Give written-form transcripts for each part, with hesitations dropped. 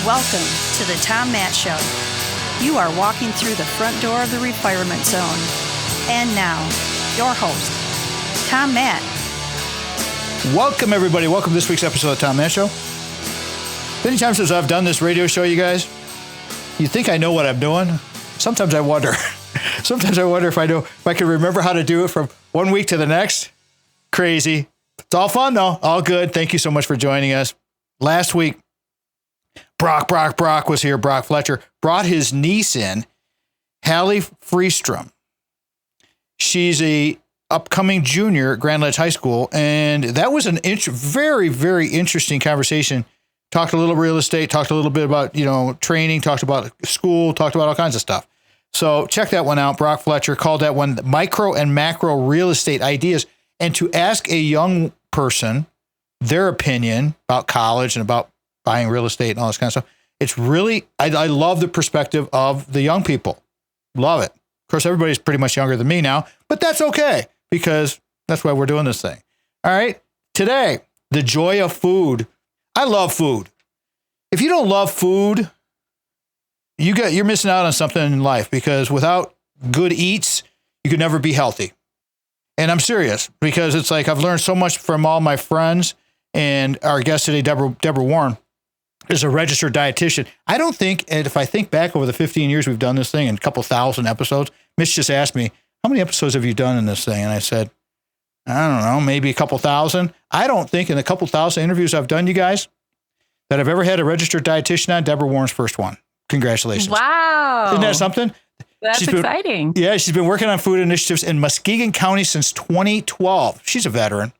Welcome to the Tom Matt Show. You are walking through the front door of the refirement zone. And now, your host, Tom Matt. Welcome, everybody. Welcome to this week's episode of the Tom Matt Show. Many times since I've done this radio show, you guys, you think I know what I'm doing? Sometimes I wonder. Sometimes I wonder if I can remember how to do it from one week to the next. Crazy. It's all fun, though. All good. Thank you so much for joining us. Last week, Brock was here. Brock Fletcher brought his niece in, Hallie Freestrom. She's a upcoming junior at Grand Ledge High School, and that was an very, very interesting conversation. Talked a little real estate, talked a little bit about, training, talked about school, talked about all kinds of stuff. So check that one out. Brock Fletcher called that one Micro and Macro Real Estate Ideas. And to ask a young person their opinion about college and about buying real estate and all this kind of stuff, it's really, I love the perspective of the young people. Love it. Of course, everybody's pretty much younger than me now, but that's okay because that's why we're doing this thing. All right. Today, the joy of food. I love food. If you don't love food, you're missing out on something in life because without good eats, you could never be healthy. And I'm serious because it's like I've learned so much from all my friends, and our guest today, Debra Warren, is a registered dietitian. I don't think, and if I think back over the 15 years we've done this thing and a couple thousand episodes, Mitch just asked me, how many episodes have you done in this thing? And I said, I don't know, maybe a couple thousand. I don't think in the couple thousand interviews I've done, you guys, that I've ever had a registered dietitian on. Debra Warren's first one. Congratulations. Wow. Isn't that something? That's exciting. She's been working on food initiatives in Muskegon County since 2012. She's a veteran,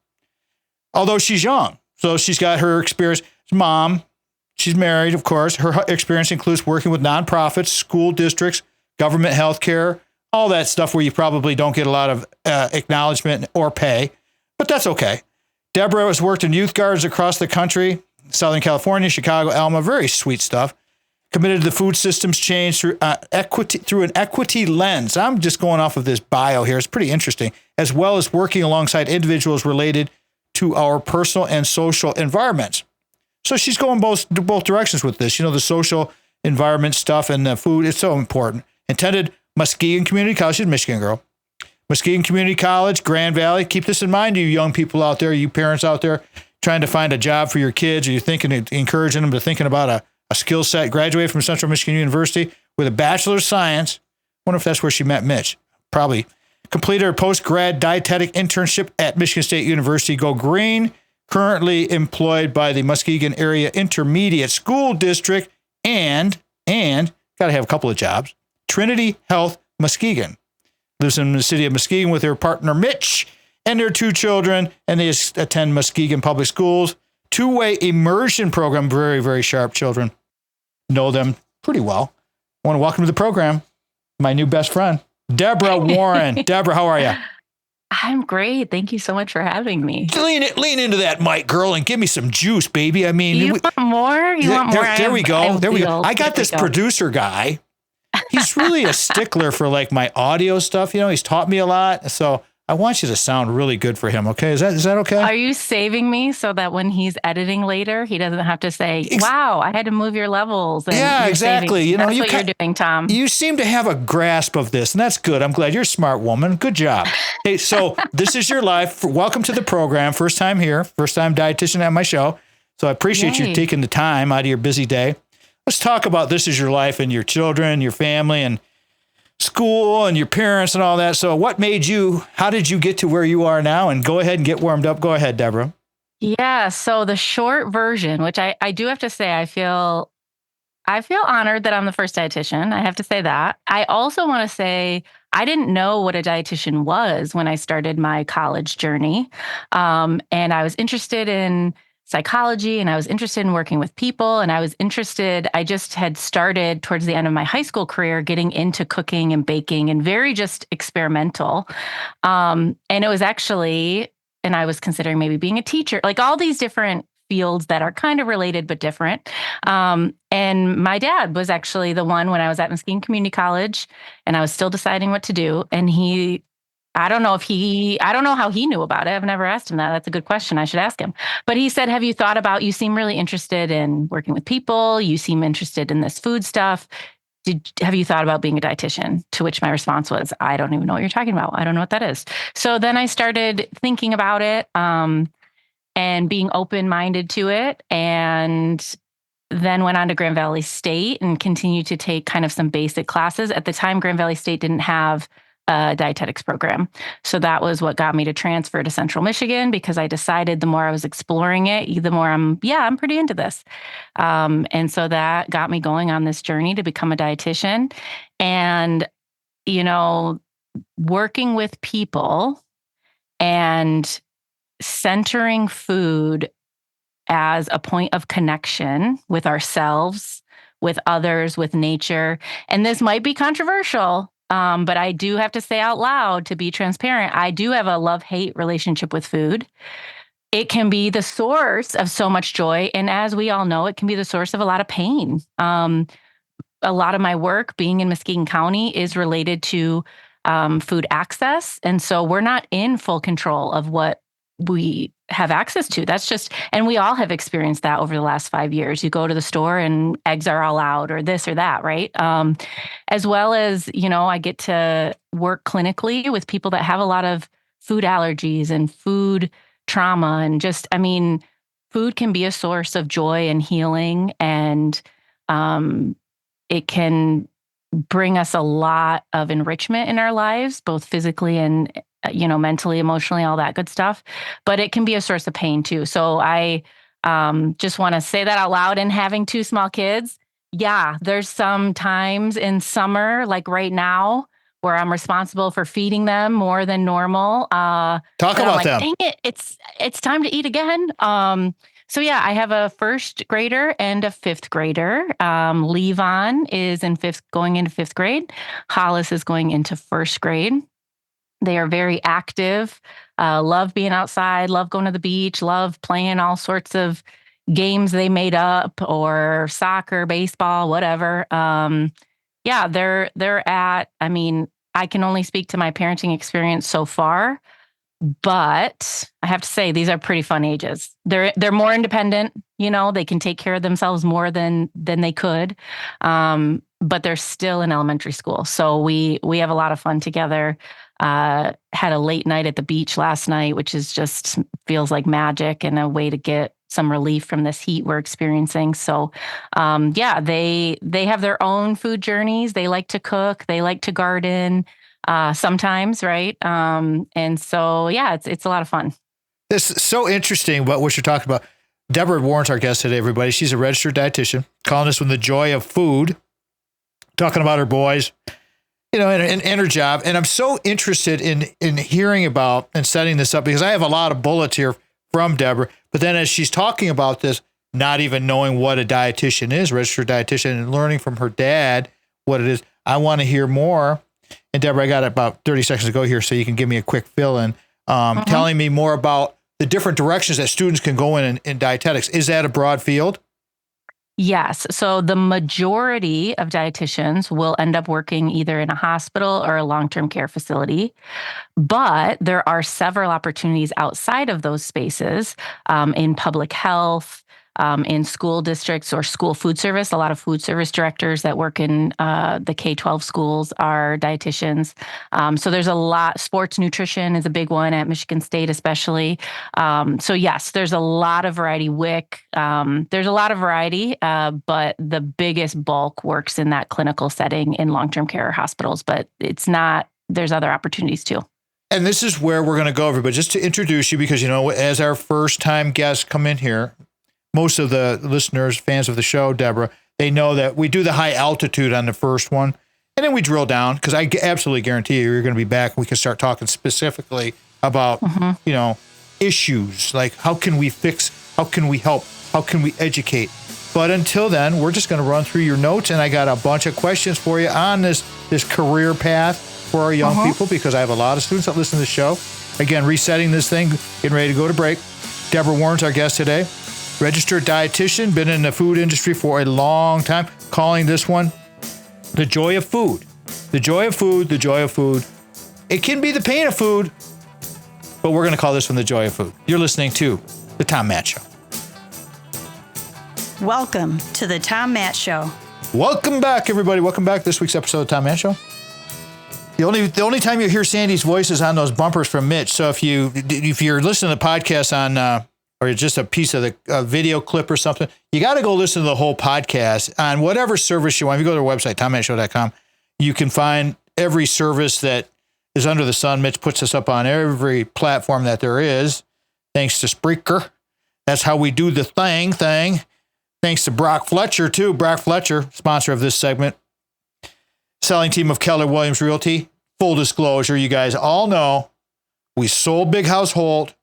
although she's young. So she's got her experience. Mom, she's married, of course. Her experience includes working with nonprofits, school districts, government healthcare, all that stuff where you probably don't get a lot of acknowledgement or pay, but that's okay. Debra has worked in youth gardens across the country, Southern California, Chicago, Alma, very sweet stuff. Committed to the food systems change through an equity lens. I'm just going off of this bio here. It's pretty interesting, as well as working alongside individuals related to our personal and social environments. So she's going both directions with this. The social environment stuff and the food. It's so important. Attended Muskegon Community College. She's a Michigan girl. Muskegon Community College, Grand Valley. Keep this in mind, you young people out there, you parents out there trying to find a job for your kids, or you're thinking of encouraging them to thinking about a skill set. Graduated from Central Michigan University with a Bachelor of Science. Wonder if that's where she met Mitch. Probably. Completed her post-grad dietetic internship at Michigan State University. Go Green. Currently employed by the Muskegon Area Intermediate School District and got to have a couple of jobs. Trinity Health Muskegon. Lives in the city of Muskegon with her partner Mitch and their two children, and they attend Muskegon Public Schools. Two-way immersion program. Very, very sharp children. Know them pretty well. I want to welcome to the program my new best friend, Debra Warren. Debra, how are you? I'm great. Thank you so much for having me. Lean into that mic, girl, and give me some juice, baby. I mean, you want more? There we go. I got this producer guy. He's really a stickler for like my audio stuff. He's taught me a lot. So I want you to sound really good for him. Okay. Is that okay? Are you saving me so that when he's editing later, he doesn't have to say, wow, I had to move your levels. And yeah, exactly. That's what you're doing, Tom. You seem to have a grasp of this, and that's good. I'm glad you're a smart woman. Good job. Hey, so this is your life. Welcome to the program. First time here, first time dietitian at my show. So I appreciate you taking the time out of your busy day. Let's talk about this is your life and your children, your family, and school and your parents and all that. So how did you get to where you are now? And go ahead and get warmed up. Go ahead, Debra. Yeah. So the short version, which I do have to say, I feel honored that I'm the first dietitian. I have to say that. I also want to say I didn't know what a dietitian was when I started my college journey. And I was interested in psychology and I was interested in working with people. And I just had started towards the end of my high school career, getting into cooking and baking and very just experimental. And it was and I was considering maybe being a teacher, like all these different fields that are kind of related, but different. And my dad was actually the one when I was at Muskegon Community College and I was still deciding what to do. And he I don't know how he knew about it. I've never asked him that. That's a good question. I should ask him. But he said, have you thought about, you seem really interested in working with people. You seem interested in this food stuff. Have you thought about being a dietitian? To which my response was, I don't even know what you're talking about. I don't know what that is. So then I started thinking about it, and being open-minded to it. And then went on to Grand Valley State and continued to take kind of some basic classes. At the time, Grand Valley State didn't have a dietetics program. So that was what got me to transfer to Central Michigan, because I decided the more I was exploring it, the more I'm pretty into this. And so that got me going on this journey to become a dietitian. And, working with people and centering food as a point of connection with ourselves, with others, with nature. And this might be controversial, but I do have to say out loud, to be transparent, I do have a love-hate relationship with food. It can be the source of so much joy. And as we all know, it can be the source of a lot of pain. A lot of my work being in Muskegon County is related to food access. And so we're not in full control of what we have access to. And we all have experienced that over the last 5 years. You go to the store and eggs are all out, or this or that, right? As well as, I get to work clinically with people that have a lot of food allergies and food trauma. And food can be a source of joy and healing. And it can bring us a lot of enrichment in our lives, both physically and mentally, emotionally, all that good stuff. But it can be a source of pain too. So I just want to say that out loud. And having 2 small kids, there's some times in summer, like right now, where I'm responsible for feeding them more than normal. Talk about them. Dang it, it's time to eat again. I have a 1st grader and a 5th grader. Levon is going into 5th grade. Hollis is going into 1st grade. They are very active, love being outside, love going to the beach, love playing all sorts of games they made up, or soccer, baseball, whatever. They're at, I can only speak to my parenting experience so far, but I have to say these are pretty fun ages. They're more independent, they can take care of themselves more than they could. But they're still in elementary school. So we have a lot of fun together. Had a late night at the beach last night, which is just feels like magic and a way to get some relief from this heat we're experiencing. So, they have their own food journeys. They like to cook. They like to garden, sometimes, right? And so, it's a lot of fun. This is so interesting what you're talking about. Debra Warren's our guest today, everybody. She's a registered dietitian, calling us from the joy of food, talking about her boys, and her job. And I'm so interested in hearing about and setting this up, because I have a lot of bullets here from Debra. But then as she's talking about this, not even knowing what a dietitian is, registered dietitian, and learning from her dad what it is, I want to hear more. And Debra, I got about 30 seconds to go here, so you can give me a quick fill-in, telling me more about the different directions that students can go in dietetics. Is that a broad field? Yes. So the majority of dietitians will end up working either in a hospital or a long-term care facility. But there are several opportunities outside of those spaces, in public health, in school districts or school food service. A lot of food service directors that work in the K-12 schools are dietitians. So there's a lot. Sports nutrition is a big one at Michigan State, especially. So yes, there's a lot of variety. WIC, there's a lot of variety, but the biggest bulk works in that clinical setting in long-term care hospitals. But it's not. There's other opportunities too. And this is where we're going to go over. But just to introduce you, because as our first-time guests come in here, most of the listeners, fans of the show, Debra, they know that we do the high altitude on the first one, and then we drill down, because I absolutely guarantee you're going to be back. We can start talking specifically about, issues like how can we fix, how can we help, how can we educate. But until then, we're just going to run through your notes, and I got a bunch of questions for you on this career path for our young people, because I have a lot of students that listen to the show. Again, resetting this thing, getting ready to go to break. Debra Warren's our guest today. Registered dietitian, been in the food industry for a long time, calling this one the joy of food. The joy of food, the joy of food. It can be the pain of food, but we're going to call this one the joy of food. You're listening to The Tom Matt Show. Welcome to The Tom Matt Show. Welcome back, everybody. Welcome back to this week's episode of The Tom Matt Show. The only time you hear Sandy's voice is on those bumpers from Mitch. So if you're listening to the podcast on or just a piece of the video clip or something, you got to go listen to the whole podcast on whatever service you want. If you go to their website, tommattshow.com, you can find every service that is under the sun. Mitch puts us up on every platform that there is, thanks to Spreaker. That's how we do the thing. Thanks to Brock Fletcher, too. Brock Fletcher, sponsor of this segment. Selling team of Keller Williams Realty. Full disclosure, you guys all know we sold Big Household,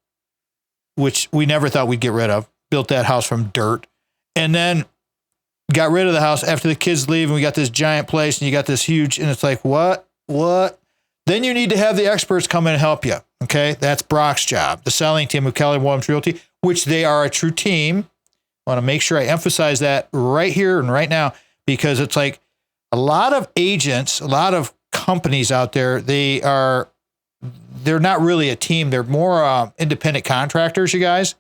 which we never thought we'd get rid of. Built that house from dirt. And then got rid of the house after the kids leave, and we got this giant place, and you got this huge, and it's like, what? Then you need to have the experts come in and help you, okay? That's Brock's job. The selling team of Keller Williams Realty, which they are a true team. I want to make sure I emphasize that right here and right now, because it's like a lot of agents, a lot of companies out there, they're not really a team. They're more independent contractors, you guys.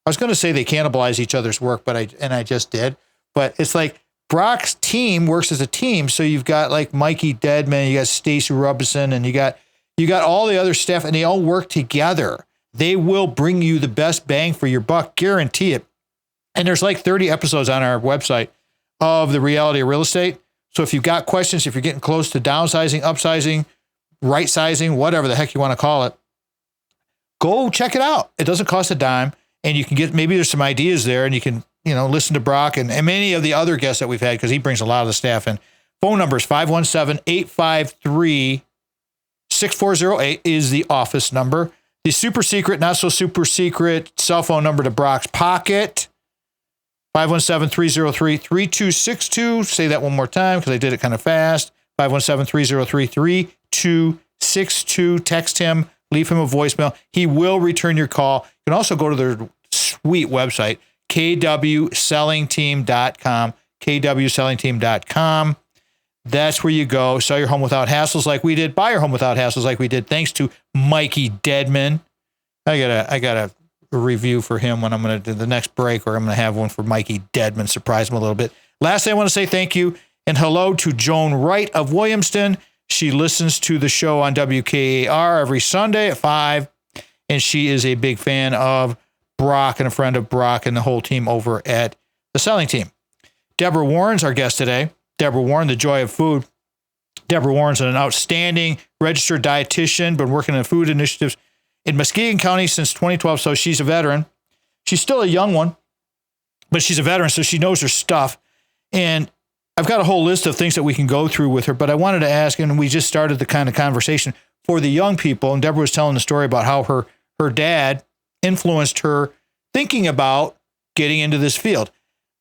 I was going to say they cannibalize each other's work, but I just did. But it's like Brock's team works as a team. So you've got like Mikey Deadman, you got Stacey Robinson, and you got all the other staff, and they all work together. They will bring you the best bang for your buck, guarantee it. And there's like 30 episodes on our website of the reality of real estate. So if you've got questions, if you're getting close to downsizing, upsizing, right sizing, whatever the heck you want to call it, go check it out. It doesn't cost a dime, and you can get, maybe there's some ideas there, and you can, listen to Brock and many of the other guests that we've had, because he brings a lot of the staff in. Phone number is 517-853-6408 is the office number. The super secret, not so super secret cell phone number to Brock's pocket, 517-303-3262. Say that one more time, because I did it kind of fast. 517-303-3262. Text him, leave him a voicemail. He will return your call. You can also go to their sweet website, kwsellingteam.com, kwsellingteam.com. That's where you go. Sell your home without hassles like we did. Buy your home without hassles like we did. Thanks to Mikey Deadman. I got a review for him when I'm going to do the next break, or I'm going to have one for Mikey Deadman, surprise him a little bit. Lastly, I want to say thank you and hello to Joan Wright of Williamston. She listens to the show on WKAR every Sunday at 5, and she is a big fan of Brock and a friend of Brock and the whole team over at the selling team. Debra Warren's our guest today. Debra Warren, the joy of food. Debra Warren's an outstanding registered dietitian, been working in food initiatives in Muskegon County since 2012, so she's a veteran. She's still a young one, but she's a veteran, so she knows her stuff. And I've got a whole list of things that we can go through with her, but I wanted to ask, and we just started the kind of conversation for the young people, and Debra was telling the story about how her dad influenced her thinking about getting into this field.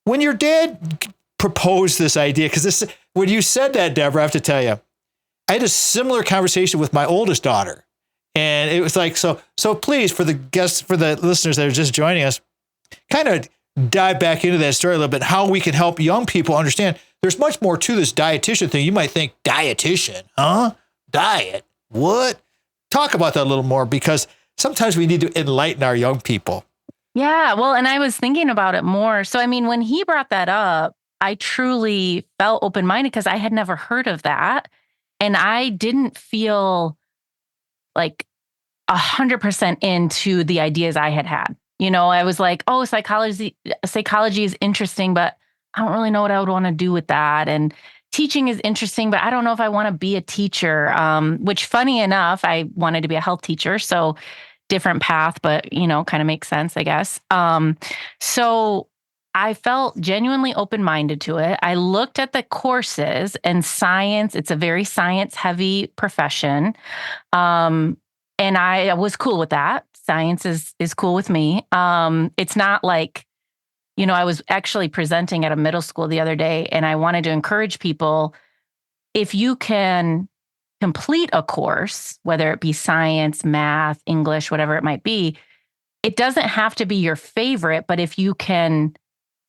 When your dad proposed this idea, because when you said that, Debra, I have to tell you, I had a similar conversation with my oldest daughter. And it was like, so please, for the guests, for the listeners that are just joining us, kind of dive back into that story a little bit, how we can help young people understand there's much more to this dietitian thing. You might think, dietitian, huh? Diet, what? Talk about that a little more, because sometimes we need to enlighten our young people. Yeah, well, and I was thinking about it more. So, I mean, when he brought that up, I truly felt open-minded, because I had never heard of that. And I didn't feel like 100% into the ideas I had had. I was like, oh, psychology is interesting, but I don't really know what I would want to do with that. And teaching is interesting, but I don't know if I want to be a teacher, which, funny enough, I wanted to be a health teacher. So different path, but, kind of makes sense, I guess. So I felt genuinely open-minded to it. I looked at the courses and science. It's a very science-heavy profession. And I was cool with that. Science is cool with me. It's not like, I was actually presenting at a middle school the other day, and I wanted to encourage people, if you can complete a course, whether it be science, math, English, whatever it might be, it doesn't have to be your favorite, but if you can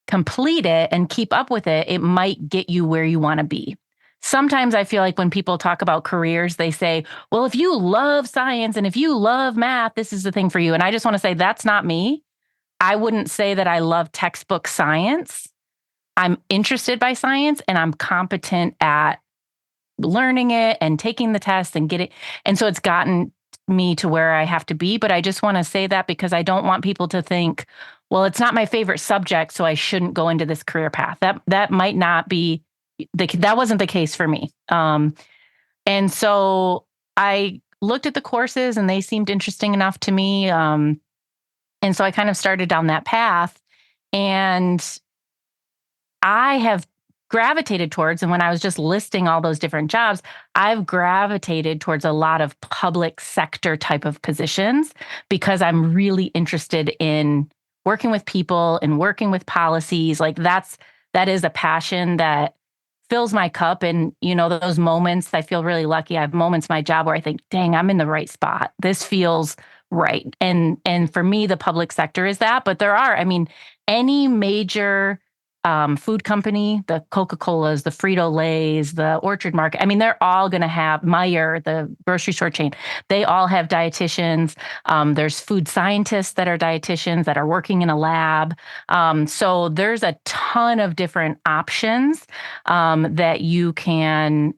complete it and keep up with it, it might get you where you want to be. sometimes I feel like when people talk about careers, they say, well, if you love science and if you love math, this is the thing for you. And I just want to say that's not me. I wouldn't say that I love textbook science. I'm interested by science and I'm competent at learning it and taking the test and getting. And so it's gotten me to where I have to be. But I just want to say that because I don't want people to think, well, it's not my favorite subject, so I shouldn't go into this career path. That might not be that wasn't the case for me. And so I looked at the courses and they seemed interesting enough to me. And so I kind of started down that path, and I have gravitated towards, and when I was just listing all those different jobs, I've gravitated towards a lot of public sector type of positions because I'm really interested in working with people and working with policies. Like that is a passion that fills my cup. And, those moments, I feel really lucky. I have moments in my job where I think, dang, I'm in the right spot. This feels right. And for me, the public sector is that. But there are, any major food company, the Coca-Colas, the Frito-Lays, the Orchard Market. They're all going to have Meijer, the grocery store chain. They all have dietitians. There's food scientists that are dietitians that are working in a lab. So there's a ton of different options that you can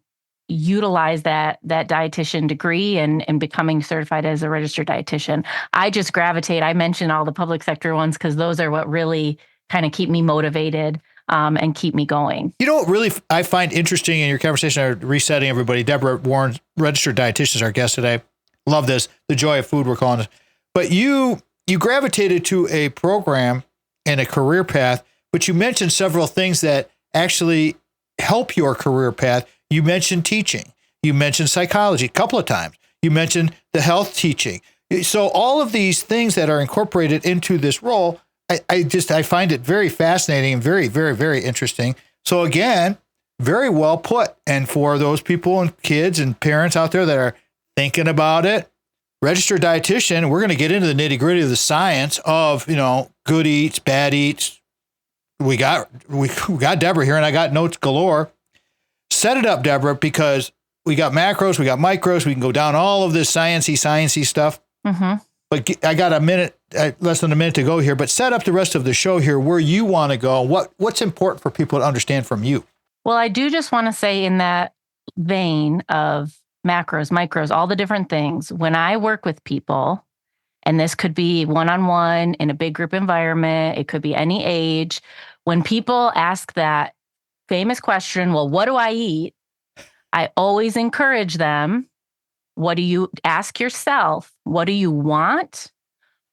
utilize that dietitian degree and becoming certified as a registered dietitian. I just gravitate. I mentioned all the public sector ones because those are what really kind of keep me motivated and keep me going. What really I find interesting in your conversation, are resetting everybody. Debra Warren, registered dietitian, is our guest today. Love this. The joy of food, we're calling it. But you gravitated to a program and a career path, but you mentioned several things that actually help your career path. You mentioned teaching. You mentioned psychology a couple of times. You mentioned the health teaching. So all of these things that are incorporated into this role, I find it very fascinating and very, very, very interesting. So again, very well put. And for those people and kids and parents out there that are thinking about it, registered dietitian, we're going to get into the nitty gritty of the science of, good eats, bad eats. We got Debra here and I got notes galore. Set it up, Debra, because we got macros, we got micros. We can go down all of this sciencey stuff. Mm-hmm. But I got less than a minute to go here, but set up the rest of the show here where you want to go. What's important for people to understand from you? Well, I do just want to say in that vein of macros, micros, all the different things, when I work with people, and this could be one-on-one in a big group environment, it could be any age, when people ask that famous question, well, what do I eat? I always encourage them, what do you ask yourself? What do you want?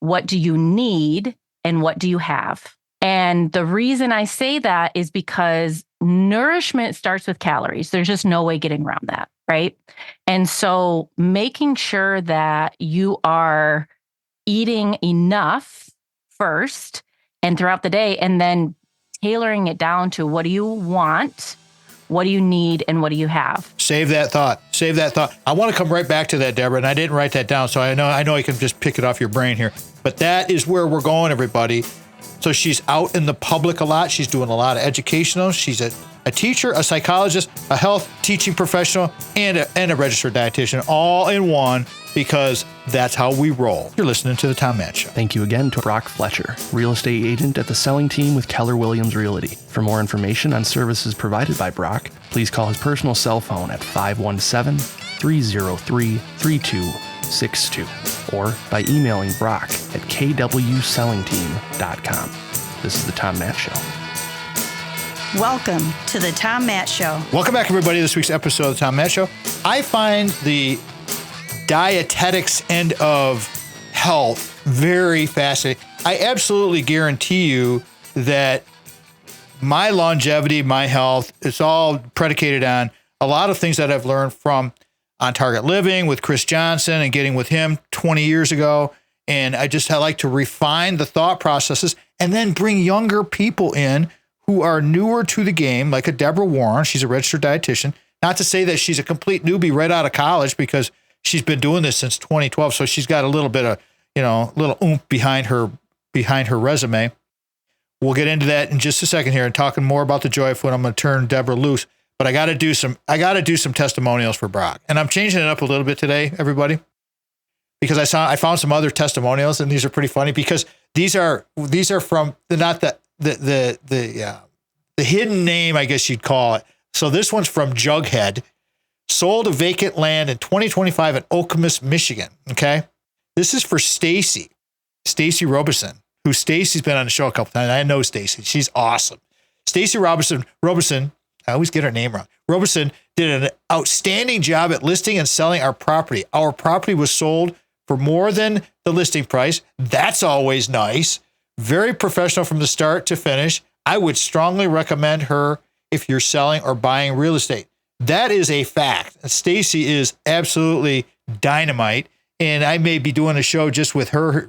What do you need? And what do you have? And the reason I say that is because nourishment starts with calories. There's just no way getting around that, right? And so making sure that you are eating enough first and throughout the day, and then tailoring it down to what do you want? What do you need and what do you have? Save that thought. I want to come right back to that, Debra, and I didn't write that down, so I know I can just pick it off your brain here. But that is where we're going, everybody. So she's out in the public a lot. She's doing a lot of educational. She's a teacher, a psychologist, a health teaching professional, and a registered dietitian, all in one, because that's how we roll. You're listening to The Tom Matt Show. Thank you again to Brock Fletcher, real estate agent at the selling team with Keller Williams Realty. For more information on services provided by Brock, please call his personal cell phone at 517-303-3262 or by emailing Brock at kwsellingteam.com. This is The Tom Matt Show. Welcome to The Tom Matt Show. Welcome back, everybody, to this week's episode of The Tom Matt Show. I find the dietetics end of health very fascinating. I absolutely guarantee you that my longevity, my health, it's all predicated on a lot of things that I've learned from On Target Living with Chris Johnson and getting with him 20 years ago. And I like to refine the thought processes and then bring younger people in who are newer to the game, like a Debra Warren. She's a registered dietitian. Not to say that she's a complete newbie right out of college, because she's been doing this since 2012. So she's got a little bit of, little oomph behind her resume. We'll get into that in just a second here and talking more about the joy of food. I'm going to turn Debra loose. but I got to do some testimonials for Brock. And I'm changing it up a little bit today, everybody, because I found some other testimonials, and these are pretty funny because these are from the hidden name, I guess you'd call it. So this one's from Jughead. Sold a vacant land in 2025 in Okemos, Michigan. Okay. This is for Stacy Robeson, who Stacy's been on the show a couple times. I know Stacy. She's awesome. Stacy Robeson, I always get her name wrong. Robeson did an outstanding job at listing and selling our property. Our property was sold for more than the listing price. That's always nice. Very professional from the start to finish. I would strongly recommend her if you're selling or buying real estate. That is a fact. Stacy is absolutely dynamite. And I may be doing a show just with her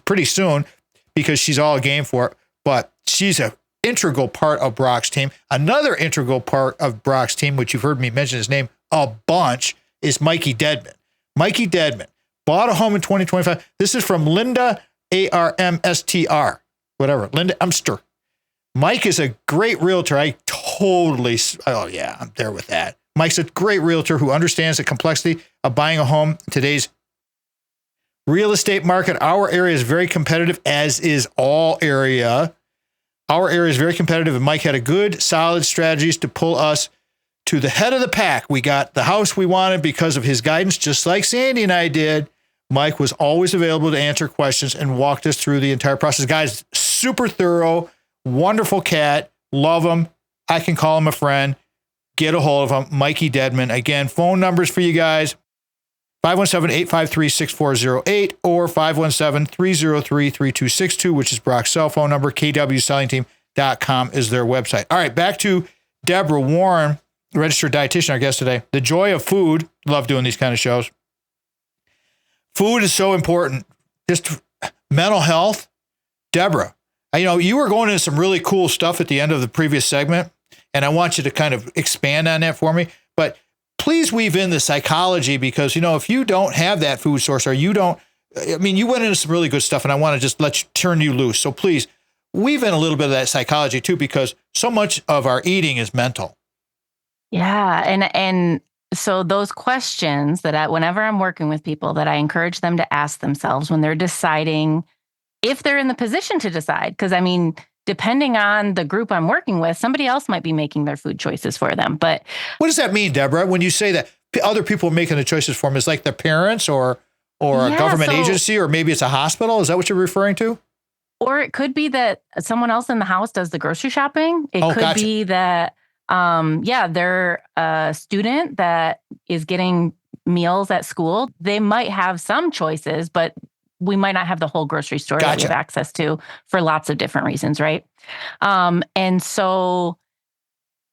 pretty soon because she's all game for it. But she's an integral part of Brock's team. Another integral part of Brock's team, which you've heard me mention his name a bunch, is Mikey Dedman. Mikey Dedman bought a home in 2025. This is from Linda, Armstr, whatever, Linda Emster. Mike is a great realtor. I'm there with that. Mike's a great realtor who understands the complexity of buying a home in today's real estate market. Our area is very competitive, as is all area. Our area is very competitive, and Mike had a good, solid strategies to pull us to the head of the pack. We got the house we wanted because of his guidance, just like Sandy and I did. Mike was always available to answer questions and walked us through the entire process. Guys, super thorough, wonderful cat. Love him. I can call him a friend. Get a hold of him. Mikey Dedman. Again, phone numbers for you guys. 517-853-6408 or 517-303-3262, which is Brock's cell phone number. kwsellingteam.com is their website. All right, back to Debra Warren, registered dietitian, our guest today. The joy of food. Love doing these kind of shows. Food is so important. Just mental health. Debra, you were going into some really cool stuff at the end of the previous segment, and I want you to kind of expand on that for me. But please weave in the psychology because, if you don't have that food source or you went into some really good stuff, and I want to just turn you loose. So please weave in a little bit of that psychology too, because so much of our eating is mental. Yeah. And so those questions that whenever I'm working with people, that I encourage them to ask themselves when they're deciding if they're in the position to decide, because depending on the group I'm working with, somebody else might be making their food choices for them. But what does that mean, Debra, when you say that other people are making the choices for them? Is like their parents or a government agency, or maybe it's a hospital? Is that what you're referring to? Or it could be that someone else in the house does the grocery shopping. It could be that, they're a student that is getting meals at school. They might have some choices, but we might not have the whole grocery store that we have access to for lots of different reasons, right? And so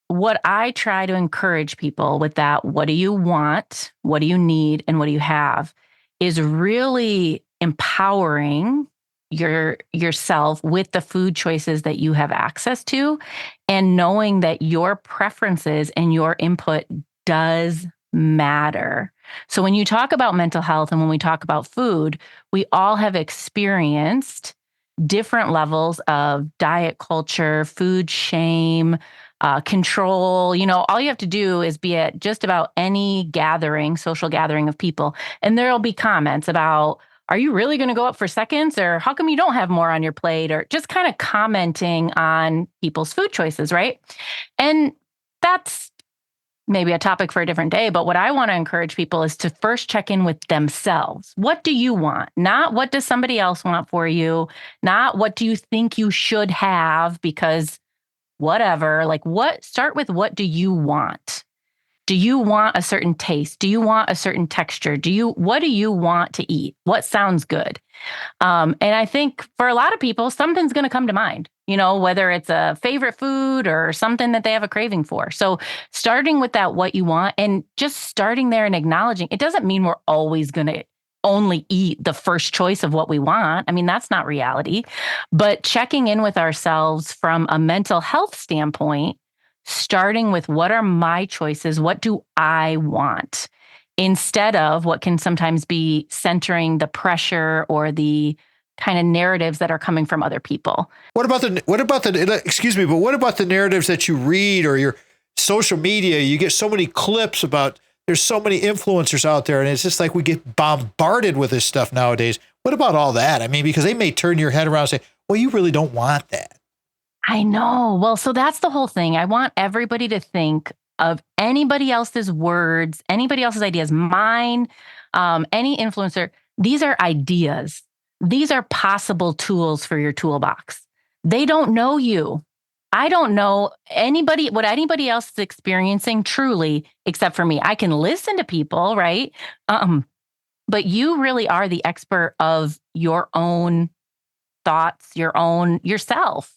what I try to encourage people with that, what do you want, what do you need, and what do you have, is really empowering yourself with the food choices that you have access to, and knowing that your preferences and your input does matter. So when you talk about mental health and when we talk about food, we all have experienced different levels of diet culture, food shame, control. All you have to do is be at just about any social gathering of people, and there'll be comments about, are you really going to go up for seconds? Or how come you don't have more on your plate? Or just kind of commenting on people's food choices, right? And that's maybe a topic for a different day, but what I want to encourage people is to first check in with themselves. What do you want? Not what does somebody else want for you? Not what do you think you should have because whatever. Start with what do you want? Do you want a certain taste? Do you want a certain texture? What do you want to eat? What sounds good? And I think for a lot of people, something's going to come to mind, whether it's a favorite food or something that they have a craving for. So starting with that, what you want, and just starting there and acknowledging, it doesn't mean we're always going to only eat the first choice of what we want. That's not reality, but checking in with ourselves from a mental health standpoint, starting with what are my choices? What do I want? Instead of what can sometimes be centering the pressure or the kind of narratives that are coming from other people. What about the narratives that you read or you're social media, you get so many clips about, there's so many influencers out there, and it's just like we get bombarded with this stuff nowadays. What about all that? I mean, because they may turn your head around and say, well, you really don't want that. I know. Well, so that's the whole thing. I want everybody to think of anybody else's words, anybody else's ideas, mine, any influencer. These are ideas. These are possible tools for your toolbox. They don't know you. I don't know what anybody else is experiencing truly, except for me. I can listen to people, right? But you really are the expert of your own thoughts, yourself.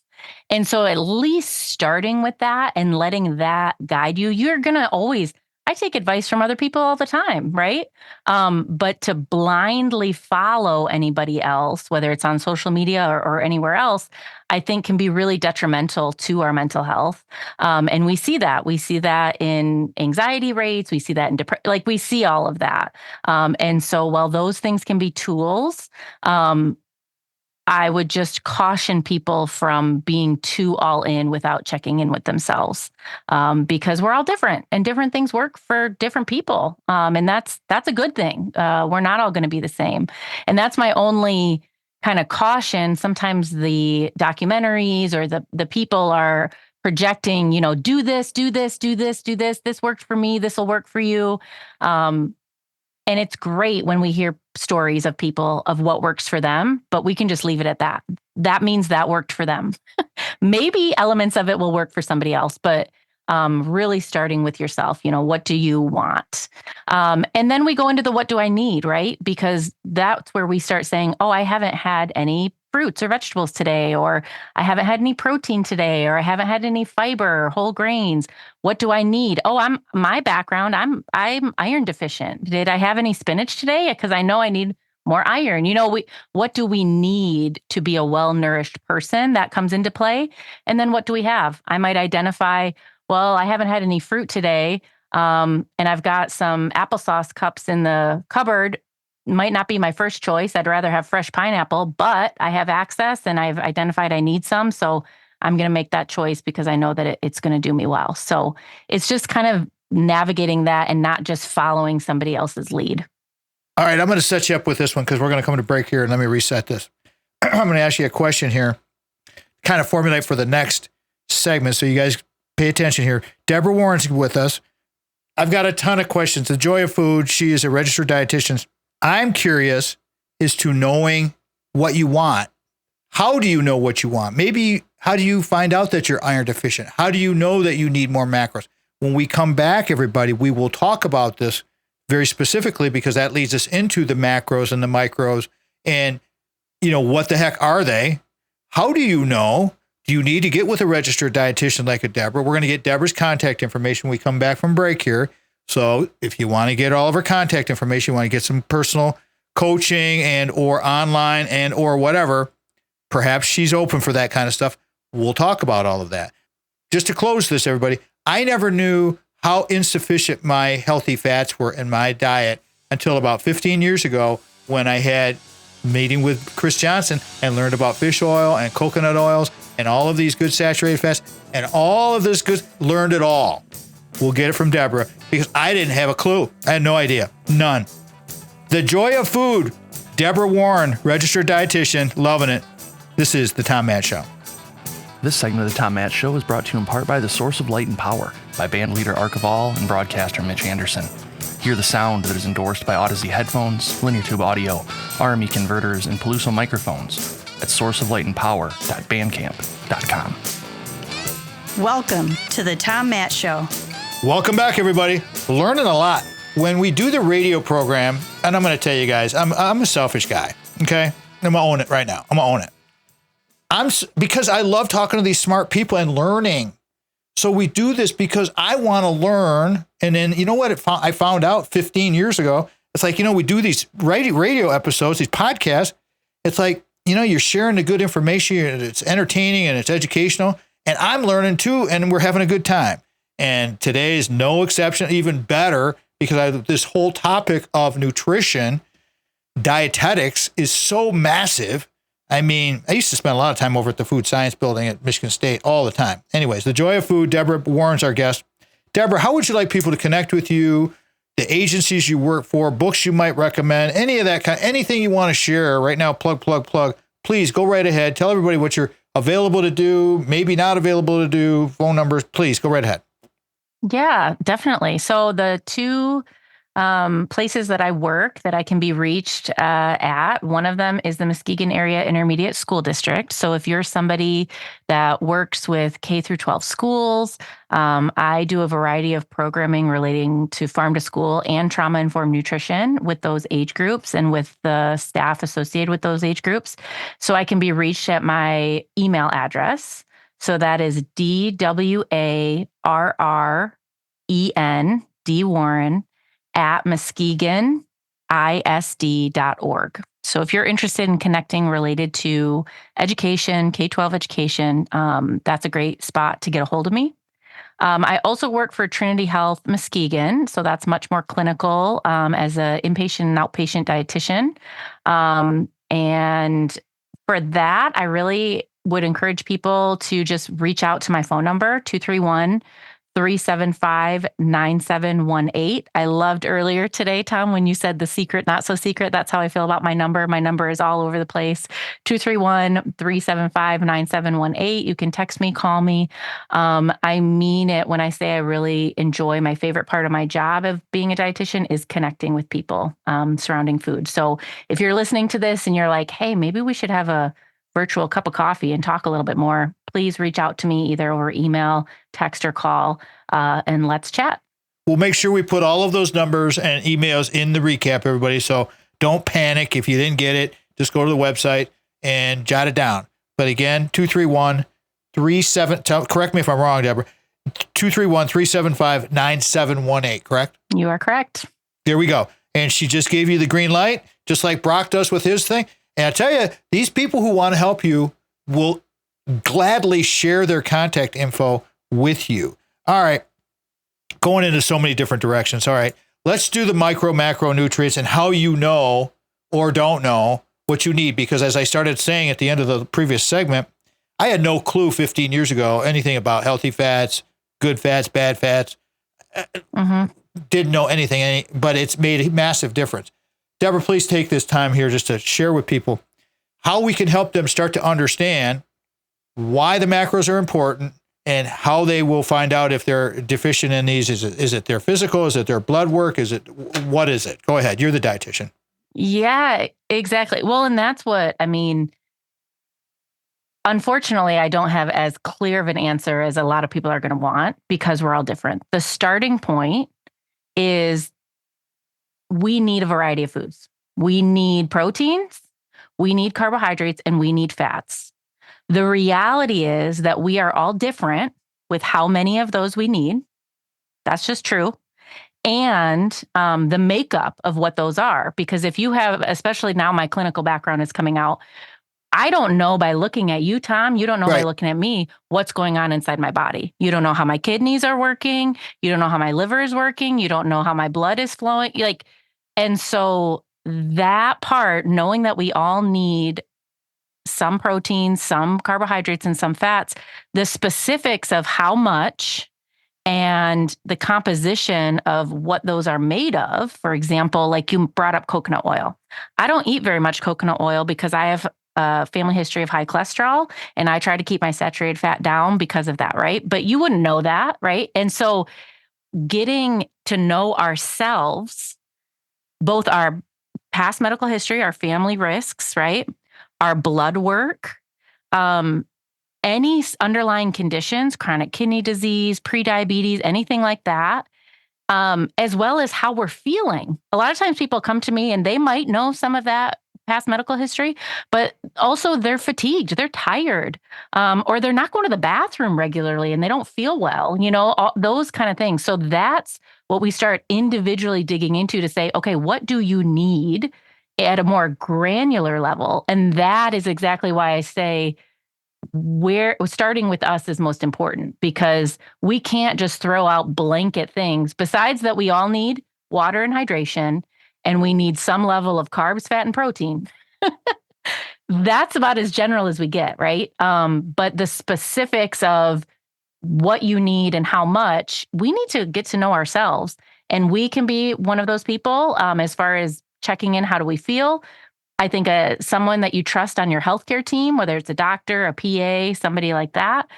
And so at least starting with that and letting that guide you, you're going to always, I take advice from other people all the time, right? But to blindly follow anybody else, whether it's on social media or anywhere else, I think can be really detrimental to our mental health. And we see that. We see that in anxiety rates. We see that in depression. Like we see all of that. And so while those things can be tools, I would just caution people from being too all in without checking in with themselves, because we're all different and different things work for different people. And that's a good thing. We're not all going to be the same. And that's my only kind of caution. Sometimes the documentaries or the people are projecting, do this, do this, do this, do this. This worked for me. This will work for you. And it's great when we hear stories of people of what works for them, but we can just leave it at that. That means that worked for them. Maybe elements of it will work for somebody else, but really starting with yourself, what do you want? And then we go into the what do I need, right? Because that's where we start saying, oh, I haven't had any fruits or vegetables today, or I haven't had any protein today, or I haven't had any fiber or whole grains. What do I need? Oh, my background, I'm iron deficient. Did I have any spinach today? Because I know I need more iron. What do we need to be a well-nourished person? That comes into play. And then what do we have? I might identify, well, I haven't had any fruit today, and I've got some applesauce cups in the cupboard. Might not be my first choice. I'd rather have fresh pineapple, but I have access and I've identified I need some. So I'm going to make that choice because I know that it's going to do me well. So it's just kind of navigating that and not just following somebody else's lead. All right, I'm going to set you up with this one because we're going to come to break here, and let me reset this. I'm going to ask you a question here, kind of formulate for the next segment. So you guys pay attention here. Debra Warren's with us. I've got a ton of questions. The Joy of Food. She is a registered dietitian. I'm curious as to knowing what you want. How do you know what you want? Maybe how do you find out that you're iron deficient? How do you know that you need more macros? When we come back, everybody, we will talk about this very specifically because that leads us into the macros and the micros and, what the heck are they? How do you know? Do you need to get with a registered dietitian like a Debra? We're going to get Debra's contact information when we come back from break here. So if you want to get all of her contact information, you want to get some personal coaching and or online and or whatever, perhaps she's open for that kind of stuff. We'll talk about all of that. Just to close this, everybody, I never knew how insufficient my healthy fats were in my diet until about 15 years ago when I had a meeting with Chris Johnson and learned about fish oil and coconut oils and all of these good saturated fats and all of this good, learned it all. We'll get it from Debra because I didn't have a clue. I had no idea. None. The Joy of Food. Debra Warren, registered dietitian, loving it. This is The Tom Matt Show. This segment of The Tom Matt Show is brought to you in part by The Source of Light and Power by band leader Archibald and broadcaster Mitch Anderson. Hear the sound that is endorsed by Odyssey headphones, linear tube audio, RME converters, and Peluso microphones at sourceoflightandpower.bandcamp.com. Welcome to the Tom Matt Show. Welcome back, everybody. Learning a lot. When we do the radio program, and I'm going to tell you guys, I'm a selfish guy, okay? I'm going to own it right now. I'm going to own it. Because I love talking to these smart people and learning. So we do this because I want to learn. And then, you know what I found out 15 years ago? It's like, we do these radio episodes, these podcasts. It's like, you're sharing the good information and it's entertaining and it's educational. And I'm learning too, and we're having a good time. And today is no exception, even better, because this whole topic of nutrition, dietetics is so massive. I mean, I used to spend a lot of time over at the Food Science Building at Michigan State all the time. Anyways, the Joy of Food, Debra Warren's our guest. Debra, how would you like people to connect with you, the agencies you work for, books you might recommend, any of that kind, anything you want to share right now, plug, please go right ahead. Tell everybody what you're available to do, maybe not available to do, phone numbers, please go right ahead. Yeah, definitely. So the two places that I work that I can be reached at, one of them is the Muskegon Area Intermediate School District. So if you're somebody that works with K through 12 schools, I do a variety of programming relating to farm to school and trauma-informed nutrition with those age groups and with the staff associated with those age groups. So I can be reached at my email address. So that is DWARREN, D Warren, at muskegonisd.org. So if you're interested in connecting related to education, K-12 education, that's a great spot to get a hold of me. I also work for Trinity Health Muskegon, so that's much more clinical as an inpatient and outpatient dietitian. And for that, I really would encourage people to just reach out to my phone number, 231-375-9718. I loved earlier today, Tom, when you said the secret, not so secret. That's how I feel about my number. My number is all over the place. 231-375-9718. You can text me, call me. I mean it when I say I really enjoy my favorite part of my job of being a dietitian is connecting with people surrounding food. So if you're listening to this and you're like, hey, maybe we should have a virtual cup of coffee and talk a little bit more, please reach out to me either over email, text, or call, and let's chat. We'll make sure we put all of those numbers and emails in the recap, everybody. So don't panic if you didn't get it. Just go to the website and jot it down. But again, 231-37, correct me if I'm wrong, Debra, 231-375-9718, correct? You are correct. There we go. And she just gave you the green light, just like Brock does with his thing. And I tell you, these people who want to help you will gladly share their contact info with you. All right. Going into so many different directions. All right. Let's do the micro macronutrients and how you know or don't know what you need. Because as I started saying at the end of the previous segment, I had no clue 15 years ago anything about healthy fats, good fats, bad fats. Didn't know anything, but it's made a massive difference. Debra, please take this time here just to share with people how we can help them start to understand why the macros are important and how they will find out if they're deficient in these. Is it their physical? Is it their blood work? What is it? Go ahead. You're the dietitian. Yeah, exactly. Well, and that's what, I mean, unfortunately, I don't have as clear of an answer as a lot of people are going to want because we're all different. The starting point is we need a variety of foods. We need proteins, we need carbohydrates, and we need fats. The reality is that we are all different with how many of those we need. That's just true. And the makeup of what those are, because if you have, especially now my clinical background is coming out, I don't know by looking at you, Tom, you don't know by looking at me, what's going on inside my body. You don't know how my kidneys are working. You don't know how my liver is working. You don't know how my blood is flowing. And so that part, knowing that we all need some proteins, some carbohydrates, and some fats, the specifics of how much and the composition of what those are made of. For example, like you brought up coconut oil. I don't eat very much coconut oil because I have a family history of high cholesterol, and I try to keep my saturated fat down because of that, right? But you wouldn't know that, right? And so getting to know ourselves, both our past medical history, our family risks, right? Our blood work, any underlying conditions, chronic kidney disease, prediabetes, anything like that, as well as how we're feeling. A lot of times people come to me and they might know some of that past medical history, but also they're fatigued, they're tired, or they're not going to the bathroom regularly and they don't feel well, all those kind of things. So that's what we start individually digging into to say, okay, what do you need at a more granular level? And that is exactly why I say where starting with us is most important, because we can't just throw out blanket things. Besides that, we all need water and hydration, and we need some level of carbs, fat, and protein. That's about as general as we get, right? But the specifics of what you need and how much, we need to get to know ourselves. And we can be one of those people as far as checking in. How do we feel? I think someone that you trust on your healthcare team, whether it's a doctor, a PA, somebody like that,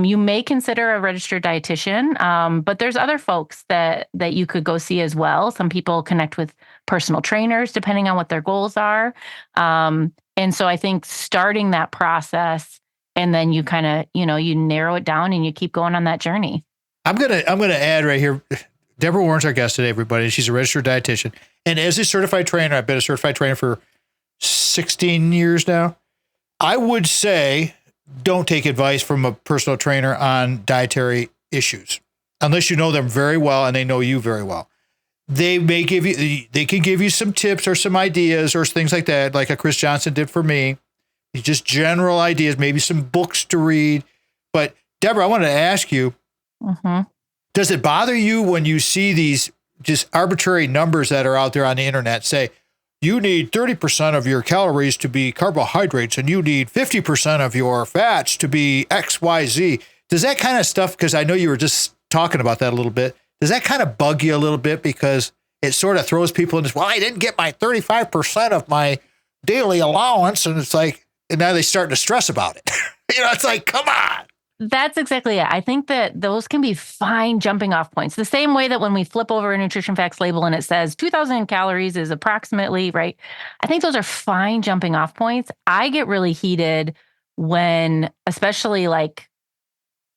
you may consider a registered dietitian. But there's other folks that you could go see as well. Some people connect with personal trainers depending on what their goals are. And so I think starting that process, and then you kind of, you narrow it down and you keep going on that journey. I'm gonna add right here. Debra Warren's our guest today, everybody. She's a registered dietitian, and as a certified trainer, I've been a certified trainer for 16 years now. I would say don't take advice from a personal trainer on dietary issues unless you know them very well and they know you very well. They can give you some tips or some ideas or things like that, like a Chris Johnson did for me. Just general ideas, maybe some books to read. But Debra, I wanted to ask you, does it bother you when you see these just arbitrary numbers that are out there on the internet say, you need 30% of your calories to be carbohydrates and you need 50% of your fats to be XYZ? Does that kind of stuff, because I know you were just talking about that a little bit, does that kind of bug you a little bit because it sort of throws people in this, well, I didn't get my 35% of my daily allowance. And it's like, and now they start to stress about it. It's like, come on. That's exactly it. I think that those can be fine jumping off points. The same way that when we flip over a nutrition facts label and it says 2,000 calories is approximately, right? I think those are fine jumping off points. I get really heated when, especially like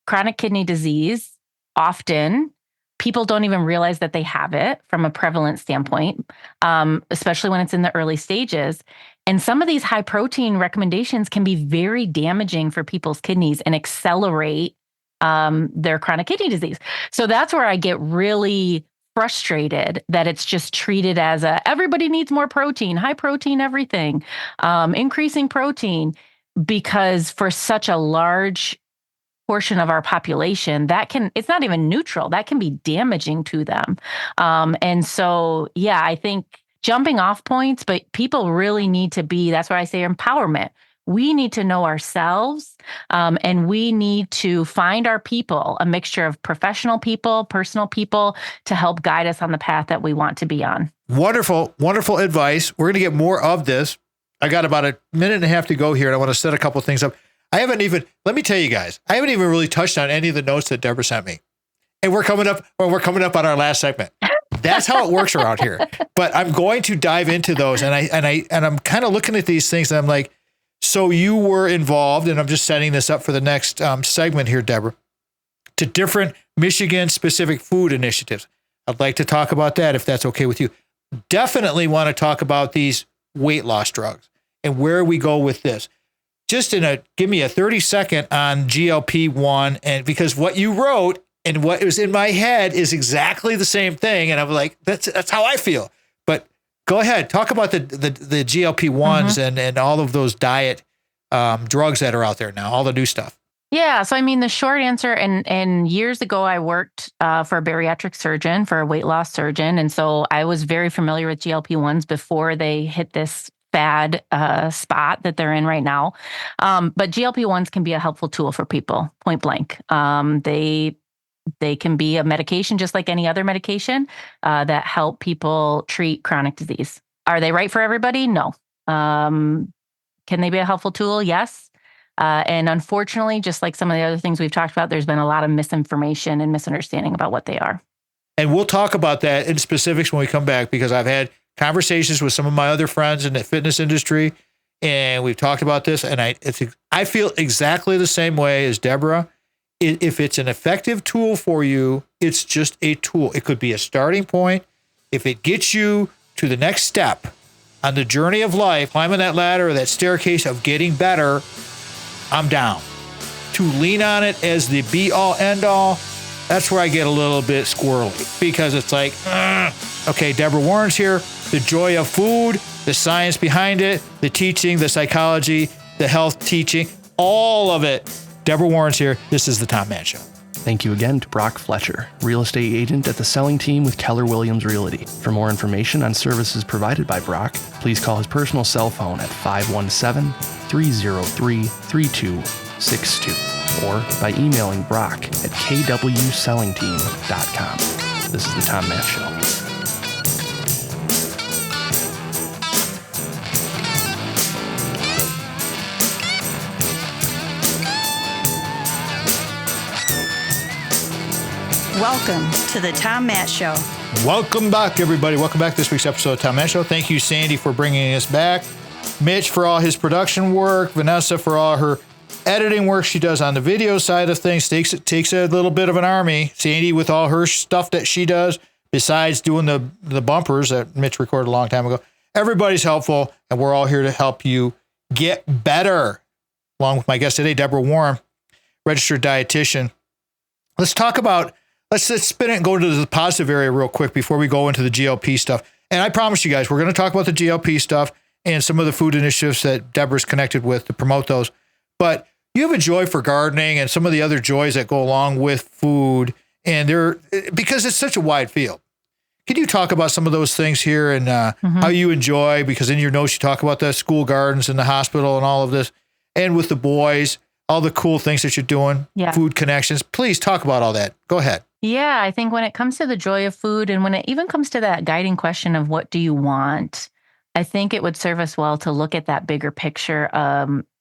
chronic kidney disease, often people don't even realize that they have it from a prevalence standpoint, especially when it's in the early stages. And some of these high protein recommendations can be very damaging for people's kidneys and accelerate their chronic kidney disease. So that's where I get really frustrated that it's just treated as everybody needs more protein, high protein, everything, increasing protein, because for such a large portion of our population, it's not even neutral. That can be damaging to them. And so, yeah, I think jumping off points, but people really need to be, that's why I say empowerment. We need to know ourselves, and we need to find our people, a mixture of professional people, personal people, to help guide us on the path that we want to be on. Wonderful, wonderful advice. We're going to get more of this. I got about a minute and a half to go here, and I want to set a couple of things up. Let me tell you guys, I haven't even really touched on any of the notes that Debra sent me. And we're coming up on our last segment. That's how it works around here. But I'm going to dive into those, and I'm kind of looking at these things, and I'm like, so you were involved, and I'm just setting this up for the next segment here, Debra, to different Michigan-specific food initiatives. I'd like to talk about that if that's okay with you. Definitely want to talk about these weight loss drugs and where we go with this. Just give me a 30-second on GLP-1, and because what you wrote and what was in my head is exactly the same thing, and I'm like, that's how I feel. But go ahead, talk about the GLP-1s and all of those diet drugs that are out there now, all the new stuff. Yeah, so I mean, the short answer, and years ago, I worked for a bariatric surgeon, for a weight loss surgeon, and so I was very familiar with GLP-1s before they hit this fad spot that they're in right now. But GLP-1s can be a helpful tool for people, point blank. They can be a medication just like any other medication that help people treat chronic disease. Are they right for everybody? No. Can they be a helpful tool? Yes. And unfortunately, just like some of the other things we've talked about, there's been a lot of misinformation and misunderstanding about what they are. And we'll talk about that in specifics when we come back, because I've had conversations with some of my other friends in the fitness industry, and we've talked about this, and I feel exactly the same way as Debra. If it's an effective tool for you, it's just a tool. It could be a starting point. If it gets you to the next step on the journey of life, climbing that ladder or that staircase of getting better, I'm down. To lean on it as the be-all, end-all, that's where I get a little bit squirrely, because it's like, okay, Debra Warren's here. The joy of food, the science behind it, the teaching, the psychology, the health teaching, all of it. Debra Warren's here. This is the Tom Mann Show. Thank you again to Brock Fletcher, real estate agent at the selling team with Keller Williams Realty. For more information on services provided by Brock, please call his personal cell phone at 517-303-3262. or by emailing Brock at kwsellingteam.com. This is the Tom Matt Show. Welcome to the Tom Matt Show. Welcome back, everybody. Welcome back to this week's episode of Tom Matt Show. Thank you, Sandy, for bringing us back. Mitch for all his production work. Vanessa for all her editing work she does on the video side of things. Takes a little bit of an army. Sandy with all her stuff that she does, besides doing the bumpers that Mitch recorded a long time ago. Everybody's helpful, and we're all here to help you get better. Along with my guest today, Debra Warren, registered dietitian. Let's talk about, let's spin it and go into the positive area real quick before we go into the GLP stuff. And I promise you guys, we're going to talk about the GLP stuff and some of the food initiatives that Debra's connected with to promote those. But you have a joy for gardening and some of the other joys that go along with food, and because it's such a wide field. Can you talk about some of those things here and how you enjoy, because in your notes you talk about the school gardens and the hospital and all of this, and with the boys, all the cool things that you're doing, food connections. Please talk about all that. Go ahead. Yeah, I think when it comes to the joy of food, and when it even comes to that guiding question of what do you want, I think it would serve us well to look at that bigger picture,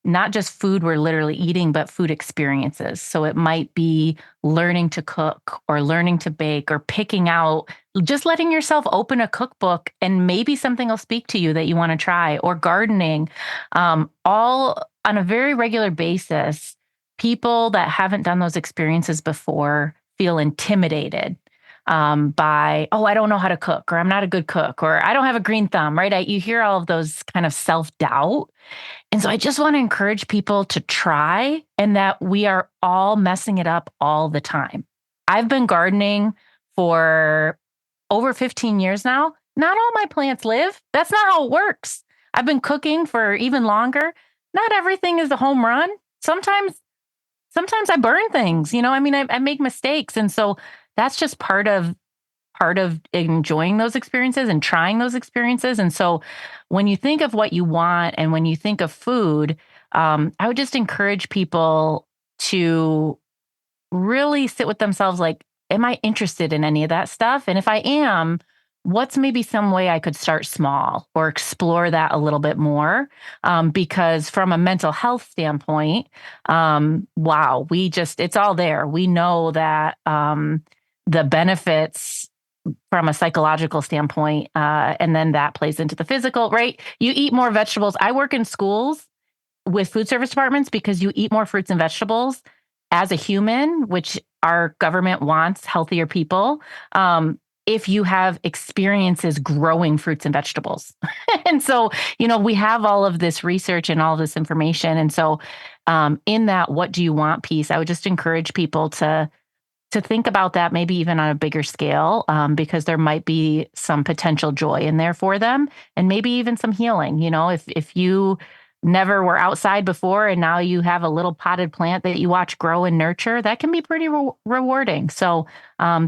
not just food we're literally eating, but food experiences. So it might be learning to cook or learning to bake or picking out, just letting yourself open a cookbook and maybe something will speak to you that you want to try, or gardening, all on a very regular basis. People that haven't done those experiences before feel intimidated by, I don't know how to cook, or I'm not a good cook, or I don't have a green thumb, right? You hear all of those kind of self-doubt. And so I just want to encourage people to try, and that we are all messing it up all the time. I've been gardening for over 15 years now. Not all my plants live. That's not how it works. I've been cooking for even longer. Not everything is a home run. Sometimes I burn things, I make mistakes. And so that's just part of enjoying those experiences and trying those experiences. And so when you think of what you want and when you think of food, I would just encourage people to really sit with themselves like, am I interested in any of that stuff? And if I am, what's maybe some way I could start small or explore that a little bit more? Because from a mental health standpoint, it's all there. We know that the benefits from a psychological standpoint, and then that plays into the physical, right? You eat more vegetables. I work in schools with food service departments because you eat more fruits and vegetables as a human, which our government wants healthier people. If you have experiences growing fruits and vegetables. And so, we have all of this research and all this information. And so in that, what do you want piece, I would just encourage people to think about that, maybe even on a bigger scale, because there might be some potential joy in there for them, and maybe even some healing. If you never were outside before and now you have a little potted plant that you watch grow and nurture, that can be pretty rewarding. So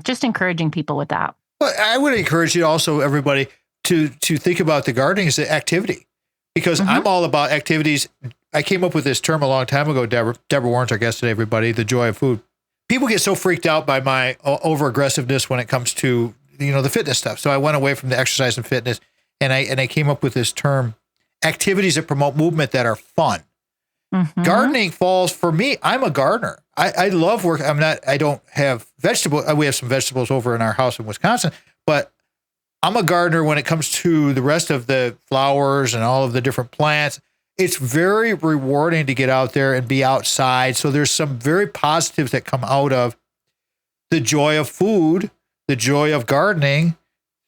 just encouraging people with that. Well, I would encourage you also, everybody, to think about the gardening as an activity, because I'm all about activities. I came up with this term a long time ago. Debra Warren's our guest today, everybody, the joy of food. People get so freaked out by my over-aggressiveness when it comes to, the fitness stuff. So I went away from the exercise and fitness, and I came up with this term, activities that promote movement that are fun. Gardening falls, for me, I'm a gardener. I love work. I don't have vegetables. We have some vegetables over in our house in Wisconsin, but I'm a gardener when it comes to the rest of the flowers and all of the different plants. It's very rewarding to get out there and be outside. So there's some very positives that come out of the joy of food, the joy of gardening,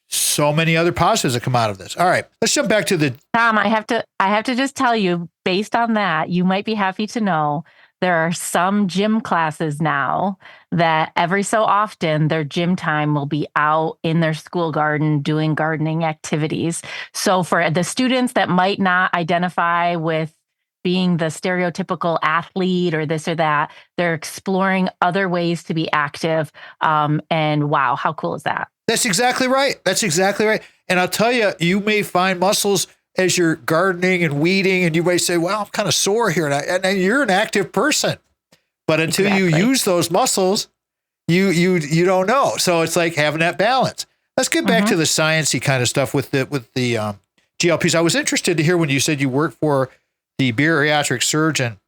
so many other positives that come out of this. All right, let's jump back to the Tom. I have to just tell you, based on that, you might be happy to know there are some gym classes now that every so often their gym time will be out in their school garden doing gardening activities. So for the students that might not identify with being the stereotypical athlete or this or that, they're exploring other ways to be active. And wow, how cool is that? That's exactly right. And I'll tell you, you may find muscles as you're gardening and weeding, and you may say, well, I'm kind of sore here. And you're an active person. But until you use those muscles, you don't know. So it's like having that balance. Let's get back to the sciencey kind of stuff with the GLPs. I was interested to hear when you said you worked for the bariatric surgeon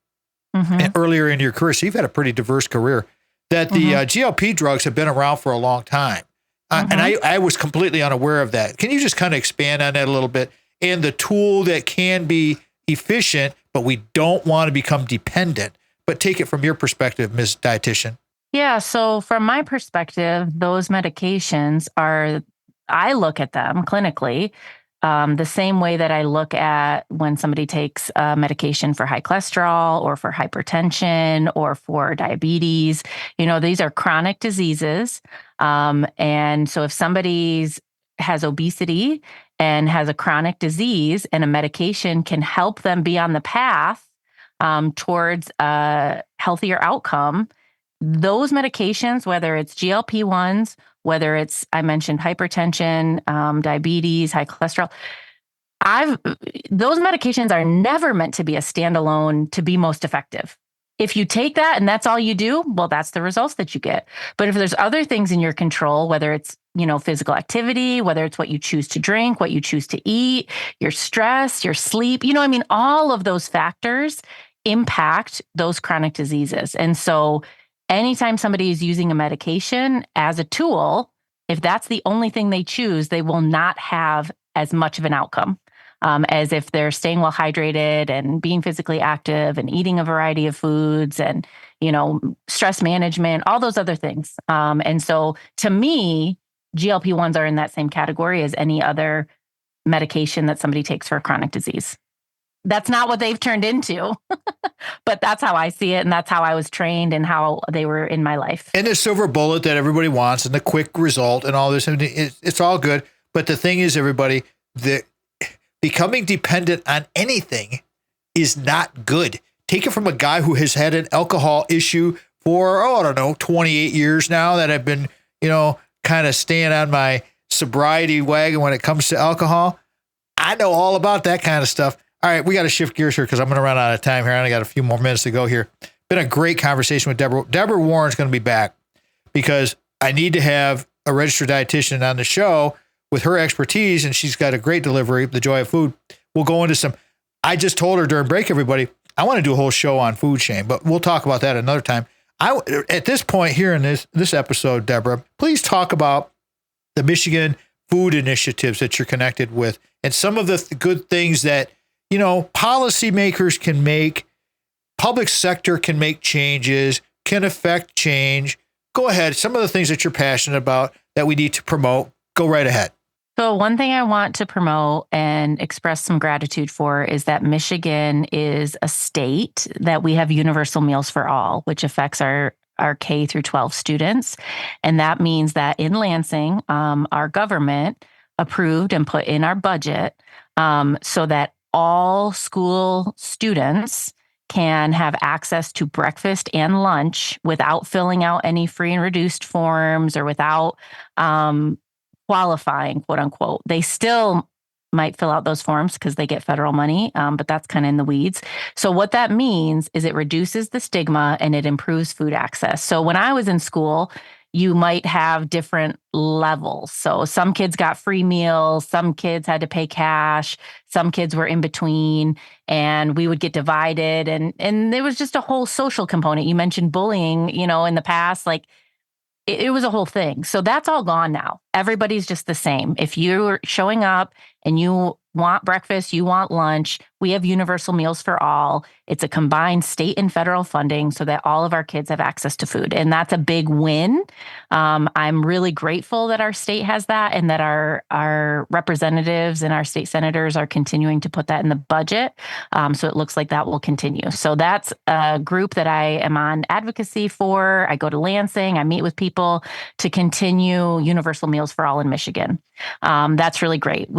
earlier in your career. So you've had a pretty diverse career. That the GLP drugs have been around for a long time. And I was completely unaware of that. Can you just kind of expand on that a little bit? And the tool that can be efficient, but we don't want to become dependent. But take it from your perspective, Ms. Dietitian. Yeah. So from my perspective, those medications I look at them clinically the same way that I look at when somebody takes a medication for high cholesterol or for hypertension or for diabetes. These are chronic diseases. And so if somebody has obesity and has a chronic disease and a medication can help them be on the path towards a healthier outcome, those medications, whether it's GLP-1s, whether it's, I mentioned hypertension, diabetes, high cholesterol, those medications are never meant to be a standalone to be most effective. If you take that and that's all you do, well, that's the results that you get. But if there's other things in your control, whether it's, physical activity, whether it's what you choose to drink, what you choose to eat, your stress, your sleep, all of those factors impact those chronic diseases. And so anytime somebody is using a medication as a tool, if that's the only thing they choose, they will not have as much of an outcome as if they're staying well hydrated and being physically active and eating a variety of foods and, stress management, all those other things. And so to me, GLP-1s are in that same category as any other medication that somebody takes for a chronic disease. That's not what they've turned into, but that's how I see it. And that's how I was trained and how they were in my life. And the silver bullet that everybody wants and the quick result and all this, it's all good. But the thing is, everybody, that becoming dependent on anything is not good. Take it from a guy who has had an alcohol issue for, 28 years now that I've been, kind of staying on my sobriety wagon when it comes to alcohol. I know all about that kind of stuff. All right, we got to shift gears here because I'm going to run out of time here. And I got a few more minutes to go here. Been a great conversation with Debra. Debra Warren's going to be back because I need to have a registered dietitian on the show with her expertise, and she's got a great delivery, The Joy of Food. We'll go into some. I just told her during break, everybody, I want to do a whole show on food shame, but we'll talk about that another time. At this point here in this episode, Debra, please talk about the Michigan food initiatives that you're connected with and some of the good things that policymakers can make, public sector can make changes, can affect change. Go ahead. Some of the things that you're passionate about that we need to promote, go right ahead. So one thing I want to promote and express some gratitude for is that Michigan is a state that we have universal meals for all, which affects our K through 12 students. And that means that in Lansing, our government approved and put in our budget so that all school students can have access to breakfast and lunch without filling out any free and reduced forms or without qualifying, quote unquote. They still might fill out those forms because they get federal money, but that's kind of in the weeds. So what that means is it reduces the stigma and it improves food access. So when I was in school, you might have different levels. So some kids got free meals, some kids had to pay cash, some kids were in between, and we would get divided. And there was just a whole social component. You mentioned bullying, in the past, like it was a whole thing. So that's all gone now. Everybody's just the same. If you're showing up and you want breakfast, you want lunch, we have universal meals for all. It's a combined state and federal funding so that all of our kids have access to food. And that's a big win. I'm really grateful that our state has that and that our representatives and our state senators are continuing to put that in the budget. So it looks like that will continue. So that's a group that I am on advocacy for. I go to Lansing, I meet with people to continue universal meals for all in Michigan. That's really great.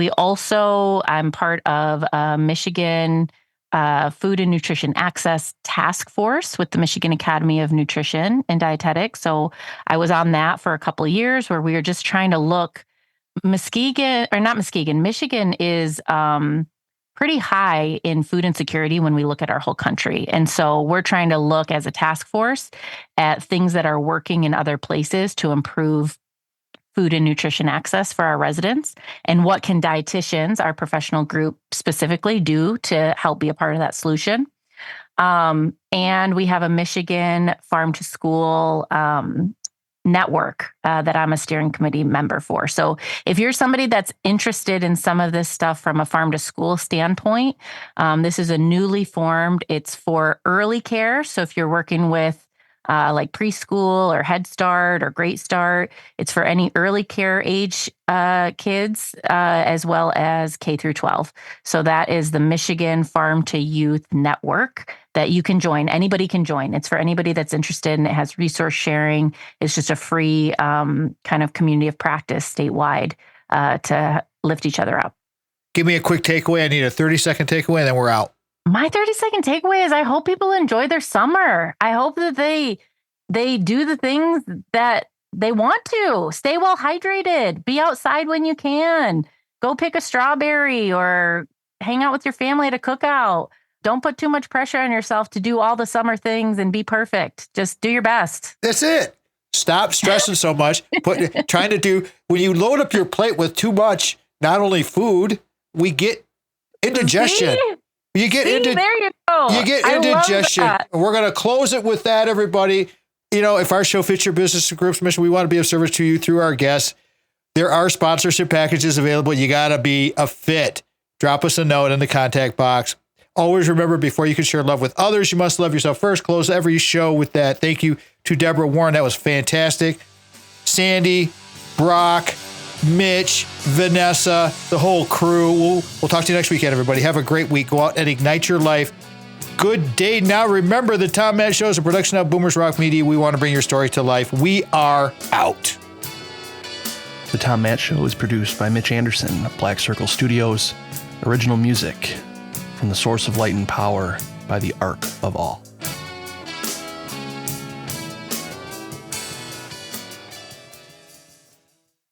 I'm part of a Michigan Food and Nutrition Access Task Force with the Michigan Academy of Nutrition and Dietetics. So I was on that for a couple of years where we were just trying to look. Michigan is pretty high in food insecurity when we look at our whole country. And so we're trying to look as a task force at things that are working in other places to improve food and nutrition access for our residents, and what can dietitians, our professional group specifically, do to help be a part of that solution. And we have a Michigan farm to school network that I'm a steering committee member for. So if you're somebody that's interested in some of this stuff from a farm to school standpoint, this is a newly formed, it's for early care. So if you're working with like preschool or Head Start or Great Start, it's for any early care age kids as well as K through 12. So that is the Michigan Farm to Youth Network that you can join. Anybody can join. It's for anybody that's interested, and it has resource sharing. It's just a free kind of community of practice statewide to lift each other up. Give me a quick takeaway. I need a 30-second takeaway, and then we're out. My 30-second takeaway is I hope people enjoy their summer. I hope that they do the things that they want to. Stay well hydrated. Be outside when you can. Go pick a strawberry or hang out with your family at a cookout. Don't put too much pressure on yourself to do all the summer things and be perfect. Just do your best. That's it. Stop stressing so much. When you load up your plate with too much, not only food, we get indigestion. There you go. You get indigestion. We're going to close it with that, everybody. You know, if our show fits your business group's mission, we want to be of service to you through our guests. There are sponsorship packages available. You got to be a fit. Drop us a note in the contact box. Always remember, before you can share love with others, you must love yourself first. Close every show with that. Thank you to Debra Warren. That was fantastic. Sandy, Brock, Mitch, Vanessa, the whole crew. We'll talk to you next weekend, everybody. Have a great week. Go out and ignite your life. Good day. Now, remember, the Tom Matt Show is a production of Boomers Rock Media. We want to bring your story to life. We are out. The Tom Matt Show is produced by Mitch Anderson of Black Circle Studios. Original music from the Source of Light and Power by the Arc of All.